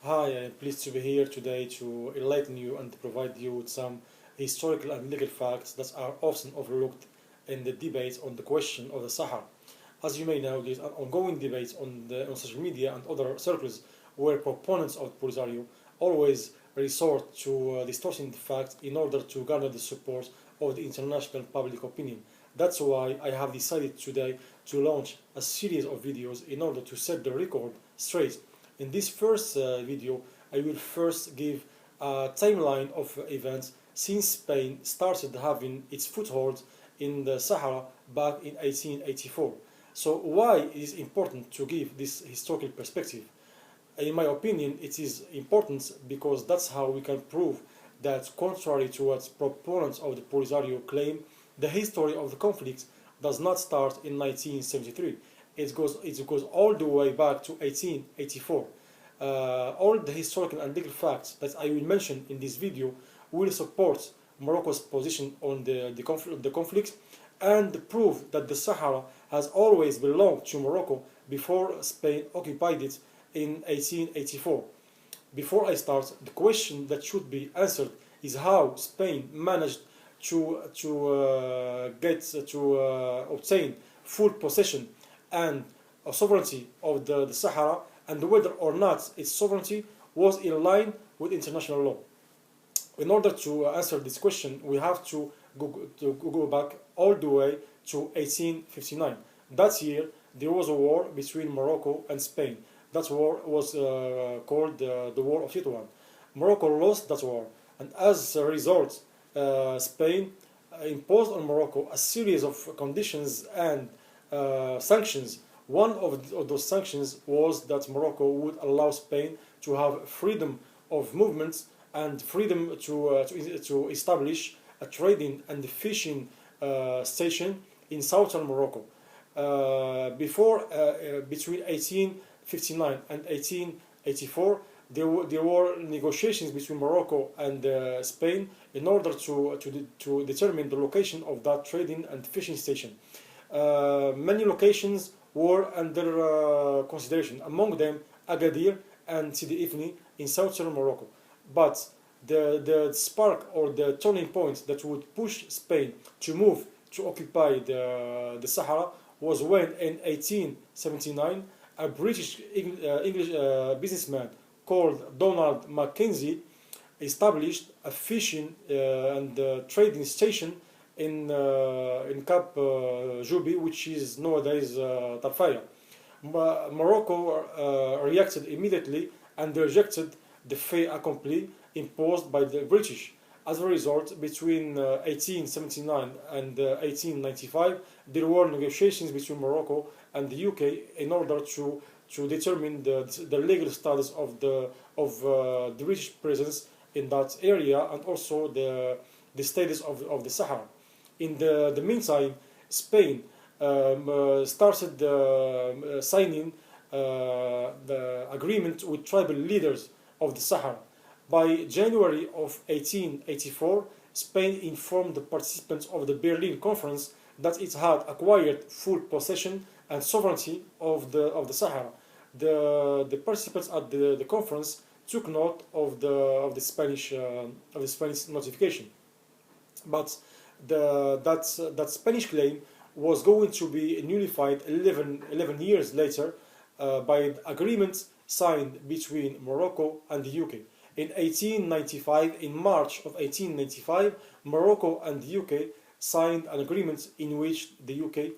Hi, I'm pleased to be here today to enlighten you and provide you with some historical and legal facts that are often overlooked in the debates on the question of the Sahara. As you may know, there is an ongoing debate on social media and other circles where proponents of the Polisario always resort to distorting the facts in order to garner the support of the international public opinion. That's why I have decided today to launch a series of videos in order to set the record straight. In this first video, I will first give a timeline of events since Spain started having its foothold in the Sahara back in 1884. So why it is important to give this historical perspective? In my opinion, it is important because that's how we can prove that, contrary to what proponents of the Polisario claim, the history of the conflict does not start in 1973. It goes all the way back to 1884. All the historical and legal facts that I will mention in this video will support Morocco's position on the conflict and prove that the Sahara has always belonged to Morocco before Spain occupied it in 1884. Before I start, the question that should be answered is how Spain managed to obtain full possession and sovereignty of the Sahara, and whether or not its sovereignty was in line with international law. In order to answer this question, we have to go back all the way to 1859. That year, there was a war between Morocco and Spain. That war was called the War of Tetuan. Morocco lost that war, and as a result, Spain imposed on Morocco a series of conditions and sanctions. One of those sanctions was that Morocco would allow Spain to have freedom of movement and freedom to establish a trading and fishing station in southern Morocco. Between 1859 and 1884, there were negotiations between Morocco and Spain in order to determine the location of that trading and fishing station. Many locations were under consideration, among them Agadir and Sidi Ifni in southern Morocco. But the spark or the turning point that would push Spain to move to occupy the Sahara was when, in 1879, a British English businessman called Donald Mackenzie established a fishing and trading station in Cap Juby, which is nowadays Tarfaya. Morocco reacted immediately and rejected the fait accompli imposed by the British. As a result, between 1879 and 1895, there were negotiations between Morocco and the UK in order to determine the legal status of the British presence in that area, and also the status of the Sahara. In the meantime, Spain started signing the agreement with tribal leaders of the Sahara. By January of 1884, Spain informed the participants of the Berlin Conference that it had acquired full possession and sovereignty of the Sahara. The participants at the conference took note of the Spanish notification, but that Spanish claim was going to be nullified 11 years later by agreements signed between Morocco and the UK. In 1895, in March of 1895, Morocco and the UK signed an agreement in which the UK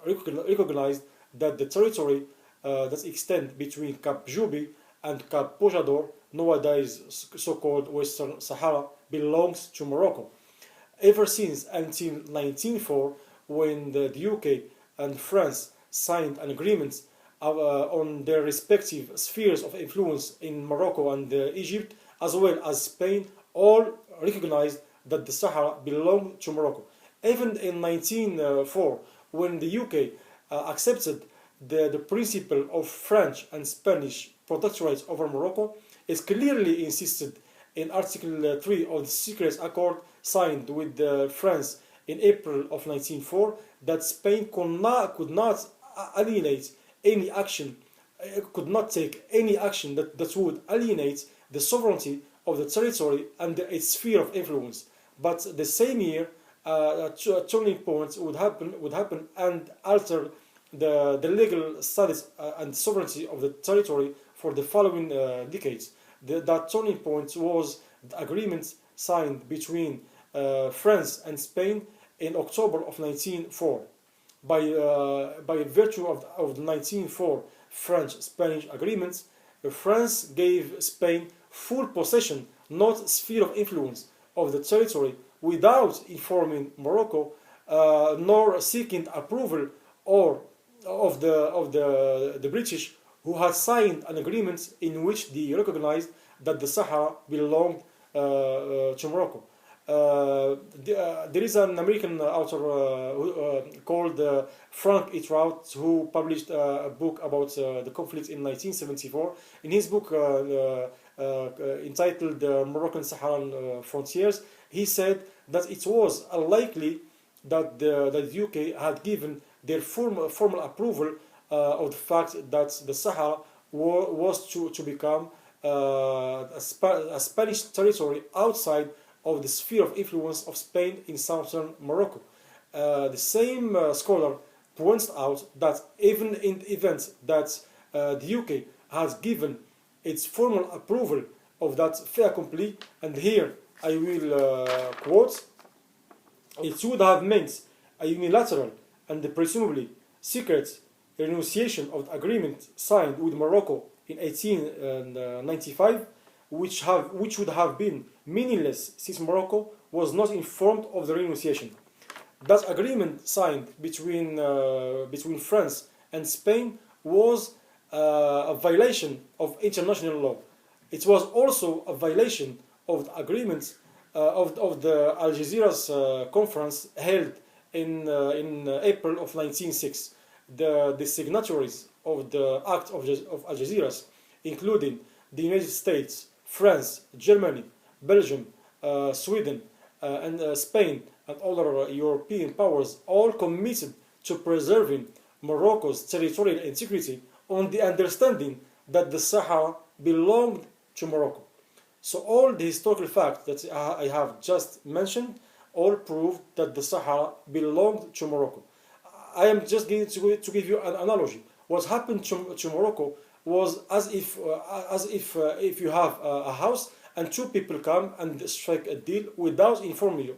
recognized that the territory that extends between Cap Juby and Cap Pojador, nowadays so-called Western Sahara, belongs to Morocco. Ever since until 1904, when the UK and France signed an agreement on their respective spheres of influence in Morocco and Egypt, as well as Spain, all recognized that the Sahara belonged to Morocco. Even in 1904, when the UK accepted the principle of French and Spanish protectorate over Morocco, it clearly insisted in Article 3 of the Secret Accord signed with France in April of 1904 that Spain could not alienate any action could not take any action that would alienate the sovereignty of the territory and its sphere of influence. But the same year, turning points would happen and alter the legal status and sovereignty of the territory for the following decades. That turning point was the agreement signed between France and Spain in October of 1904. By virtue of the 1904 French-Spanish agreement, France gave Spain full possession, not sphere of influence, of the territory without informing Morocco, nor seeking approval or of the British, who had signed an agreement in which they recognized that the Sahara belonged to Morocco. There is an American author called Frank E. Trout, who published a book about the conflict in 1974. In his book entitled Moroccan Saharan Frontiers, he said that it was unlikely that the UK had given their formal approval of the fact that the Sahara was to become a Spanish territory outside of the sphere of influence of Spain in southern Morocco. The same scholar points out that even in the event that the UK has given its formal approval of that fait accompli, and here I will quote, it would have meant a unilateral and presumably secret renunciation of the agreement signed with Morocco in 1895, which would have been meaningless since Morocco was not informed of the renunciation. That agreement signed between France and Spain was a violation of international law. It was also a violation of the agreement of the Algeciras conference held in April of 1906. The signatories of the Act of Algeciras, including the United States, France, Germany, Belgium, Sweden, and Spain, and other European powers, all committed to preserving Morocco's territorial integrity on the understanding that the Sahara belonged to Morocco. So all the historical facts that I have just mentioned all prove that the Sahara belonged to Morocco. I am just going to give you an analogy. What happened to Morocco was as if you have a house and two people come and strike a deal without informing you.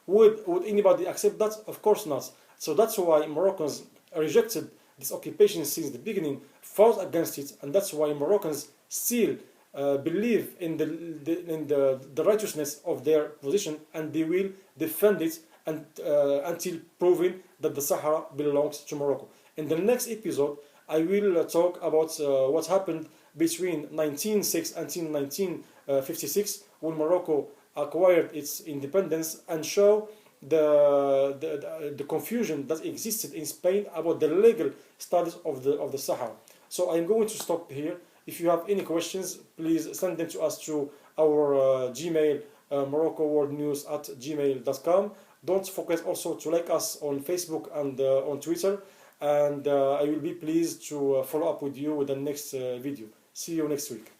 Would anybody accept that? Of course not. So that's why Moroccans rejected this occupation since the beginning, fought against it, and that's why Moroccans still believe in the righteousness of their position, and they will defend it until proving that the Sahara belongs to Morocco. In the next episode, I will talk about what happened between 1906 until 1956 when Morocco acquired its independence, and show the confusion that existed in Spain about the legal status of the Sahara. So I'm going to stop here. If you have any questions, please send them to us through our Gmail, moroccoworldnews@gmail.com. Don't forget also to like us on Facebook and on Twitter, and I will be pleased to follow up with you with the next video. See you next week.